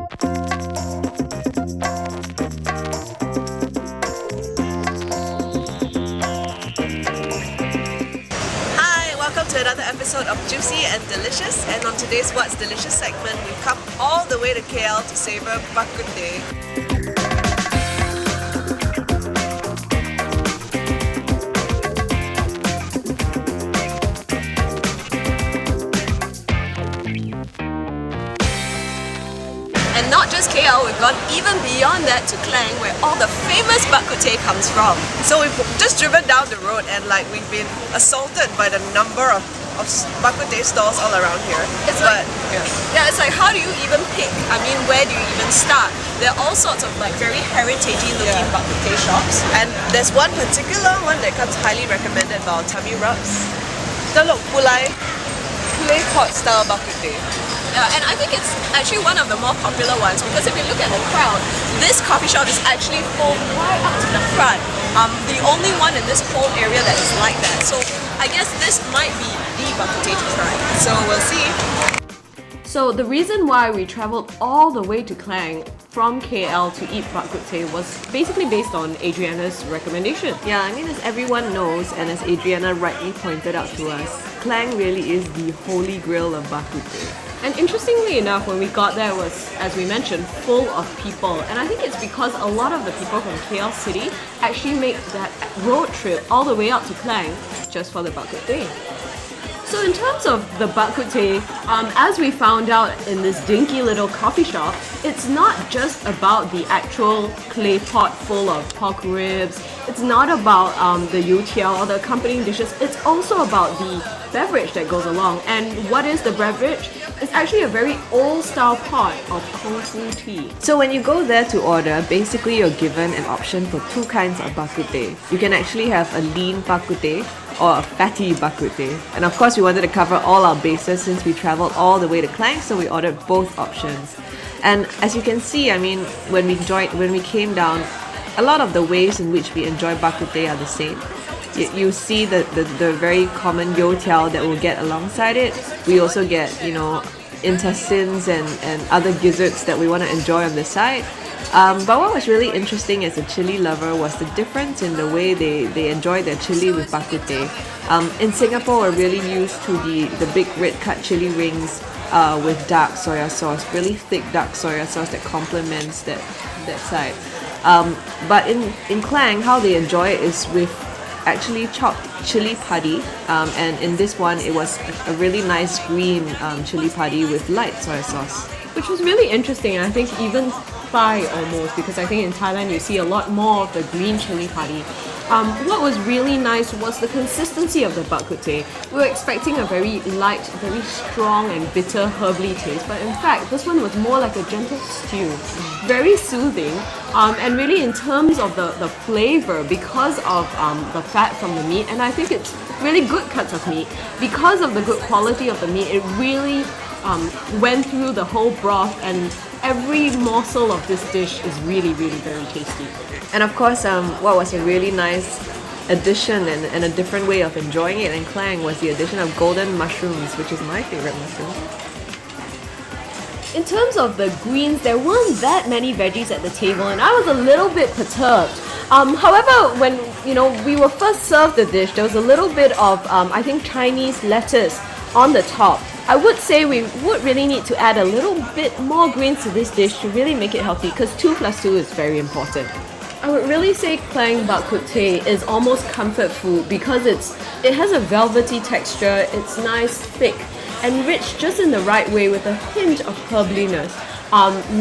Welcome to another episode of Juicy and Delicious, and on today's What's Delicious segment, we've come all the way to KL to savor Bak Kut Teh. And not just KL, we've gone even beyond that to Klang, where all the famous Bak Kut Teh comes from. So we've just driven down the road and we've been assaulted by the number of Bak Kut Teh stalls all around here. It's it's like, how do you even pick? I mean, where do you even start? There are all sorts of very heritagey looking Bak Kut Teh shops. And there's one particular one that comes highly recommended by our tummy rubs. Telok Pulai clay pot style Bak Kut Teh. Yeah, and I think it's actually one of the more popular ones because if you look at the crowd, this coffee shop is actually full right up to the front. The only one in this whole area that is like that. So I guess this might be the Bak Kut Teh to try. So we'll see. So the reason why we travelled all the way to Klang from KL to eat Bak Kut Teh was basically based on Adriana's recommendation. Yeah, I mean, as everyone knows, and as Adriana rightly pointed out to us, Klang really is the holy grail of Bak Kut Teh. And interestingly enough, when we got there was, as we mentioned, full of people. And I think it's because a lot of the people from KL City actually make that road trip all the way out to Klang just for the Bak Kut Teh. So in terms of the Bak Kut Teh, as we found out in this dinky little coffee shop, it's not just about the actual clay pot full of pork ribs. It's not about the youtiao or the accompanying dishes. It's also about the beverage that goes along. And what is the beverage? It's actually a very old-style pot of Kung Fu tea. So when you go there to order, basically you're given an option for two kinds of Bak Kut Teh. You can actually have a lean Bak Kut Teh or a fatty Bak Kut Teh. And of course we wanted to cover all our bases since we travelled all the way to Klang, so we ordered both options. And as you can see, I mean, when we came down, a lot of the ways in which we enjoy Bak Kut Teh are the same. You see the very common youtiao that we'll get alongside it. We also get, intestines and other gizzards that we want to enjoy on the side. But what was really interesting as a chili lover was the difference in the way they enjoy their chili with Bak Kut Teh. In Singapore, we're really used to the big red cut chili rings with dark soya sauce, really thick dark soya sauce that complements that side. But in Klang, how they enjoy it is with actually chopped chili padi, and in this one it was a really nice green chili padi with light soy sauce, which was really interesting, and I think even Thai almost, because I think in Thailand you see a lot more of the green chili padi. What was really nice was the consistency of the Bak Kut Teh. We were expecting a very light, very strong and bitter herbally taste, but in fact this one was more like a gentle stew, very soothing, and really in terms of the flavor, because of the fat from the meat, and I think it's really good cuts of meat, because of the good quality of the meat, it really went through the whole broth, and every morsel of this dish is really, really very tasty. And of course, what was a really nice addition and a different way of enjoying it in Klang was the addition of golden mushrooms, which is my favorite mushroom. In terms of the greens, there weren't that many veggies at the table, and I was a little bit perturbed. However, when we were first served the dish, there was a little bit of I think Chinese lettuce on the top. I would say we would really need to add a little bit more greens to this dish to really make it healthy, because 2 + 2 is very important. I would really say Klang Bak Kut Teh is almost comfort food because it has a velvety texture, it's nice, thick, and rich just in the right way with a hint of herbliness,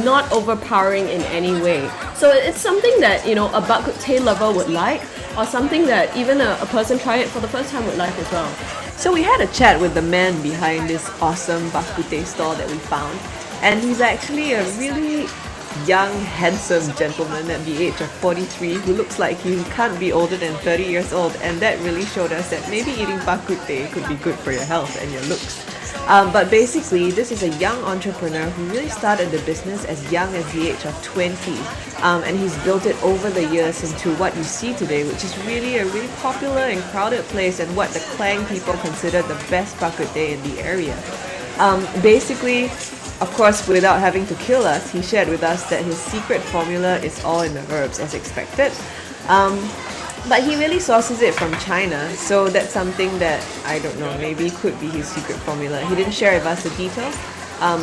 not overpowering in any way. So it's something that a Bak Kut Teh lover would like, or something that even a person trying it for the first time would like as well. So we had a chat with the man behind this awesome Bak Kut Teh stall that we found, and he's actually a really young, handsome gentleman at the age of 43 who looks like he can't be older than 30 years old, and that really showed us that maybe eating Bak Kut Teh could be good for your health and your looks. But basically, this is a young entrepreneur who really started the business as young as the age of 20, and he's built it over the years into what you see today, which is really a really popular and crowded place, and what the Klang people consider the best Bak Kut Teh in the area. Basically, of course, without having to kill us, he shared with us that his secret formula is all in the herbs, as expected. But he really sources it from China, so that's something that, I don't know, maybe could be his secret formula. He didn't share with us the details,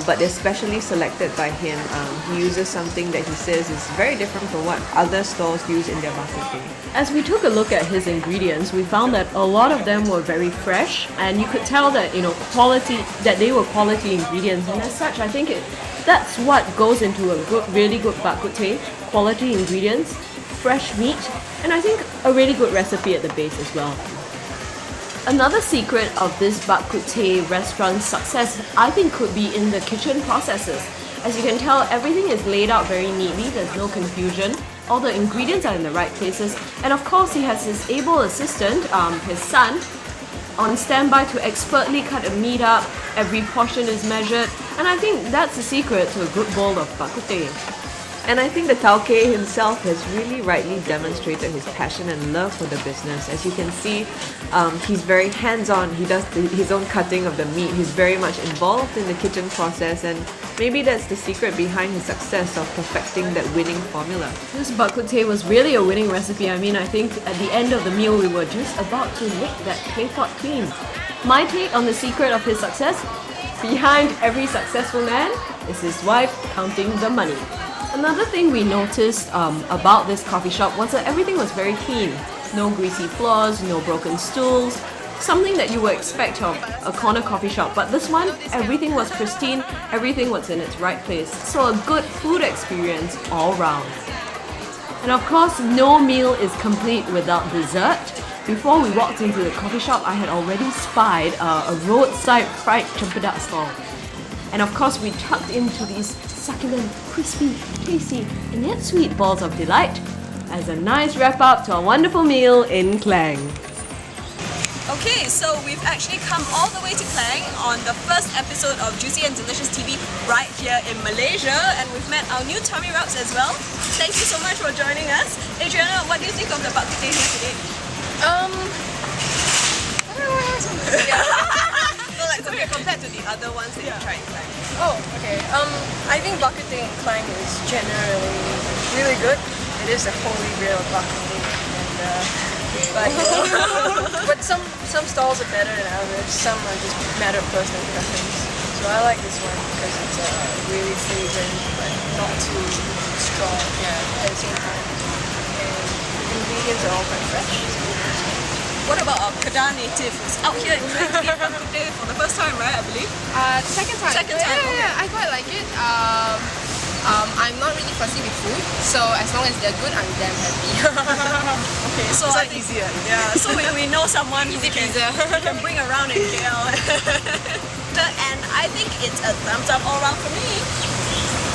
but they're specially selected by him. He uses something that he says is very different from what other stores use in their bak kut teh. As we took a look at his ingredients, we found that a lot of them were very fresh, and you could tell that that they were quality ingredients. And as such, I think that's what goes into a really good bak kut teh: quality ingredients, fresh meat, and I think a really good recipe at the base as well. Another secret of this bak kut teh restaurant's success, I think, could be in the kitchen processes. As you can tell, everything is laid out very neatly, there's no confusion. All the ingredients are in the right places. And of course, he has his able assistant, his son, on standby to expertly cut the meat up. Every portion is measured. And I think that's the secret to a good bowl of bak kut teh. And I think the Tauke himself has really rightly demonstrated his passion and love for the business. As you can see, he's very hands-on. He does his own cutting of the meat. He's very much involved in the kitchen process, and maybe that's the secret behind his success of perfecting that winning formula. This bak kut teh was really a winning recipe. I mean, I think at the end of the meal, we were just about to lick that clay pot clean. My take on the secret of his success, behind every successful man, is his wife counting the money. Another thing we noticed about this coffee shop was that everything was very clean. No greasy floors, no broken stools, something that you would expect of a corner coffee shop. But this one, everything was pristine, everything was in its right place. So a good food experience all round. And of course, no meal is complete without dessert. Before we walked into the coffee shop, I had already spied a roadside fried cempedak stall. And of course, we tucked into these succulent, crispy, tasty, and yet sweet balls of delight as a nice wrap-up to a wonderful meal in Klang. Okay, so we've actually come all the way to Klang on the first episode of Juicy and Delicious TV right here in Malaysia, and we've met our new tummy rubs as well. Thank you so much for joining us. Adriana, what do you think of the bak kut teh here today? I don't know what else to say. So like compared to the other ones that you tried in Klang. Oh, okay. I think bak kut teh in Klang is generally really good. It is the holy grail of bak kut teh, but some stalls are better than others. Some are just matter of personal preference. So I like this one because it's really flavored, but not too strong at the same time. And the ingredients are all quite fresh. What about our Kedah native who's out here in Klang to eat bak kut teh for the first time, right, I believe? Second time. Second time, okay. Yeah, I quite like it. I'm not really fussy with food, so as long as they're good, I'm damn happy. Okay, so I think easier. Yeah, so we know someone who can bring around in KL. And I think it's a thumbs up all around for me.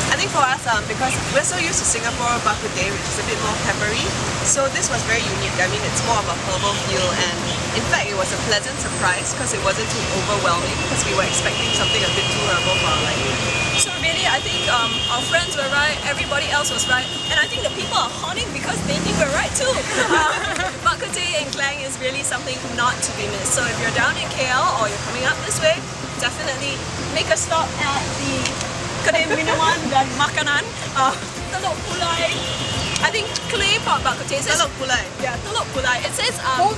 I think for us, because we're so used to Singapore bak kut teh, which is a bit more peppery, so this was very unique. I mean, it's more of a herbal feel, and in fact, it was a pleasant surprise because it wasn't too overwhelming, because we were expecting something a bit too herbal for our liking. So really, I think our friends were right, everybody else was right, and I think the people are honing because they think we're right too. Bak kut teh in Klang is really something not to be missed. So if you're down in KL or you're coming up this way, definitely make a stop at the kedai minuman dan makanan Teluk Pulai. I think clay pot bak kut teh says Teluk Pulai. Yeah, Teluk Pulai. It says oh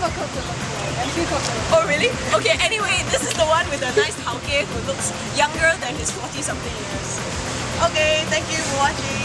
really? Okay, anyway, this is the one with a nice Tauke who looks younger than his 40-something years. Okay, thank you for watching.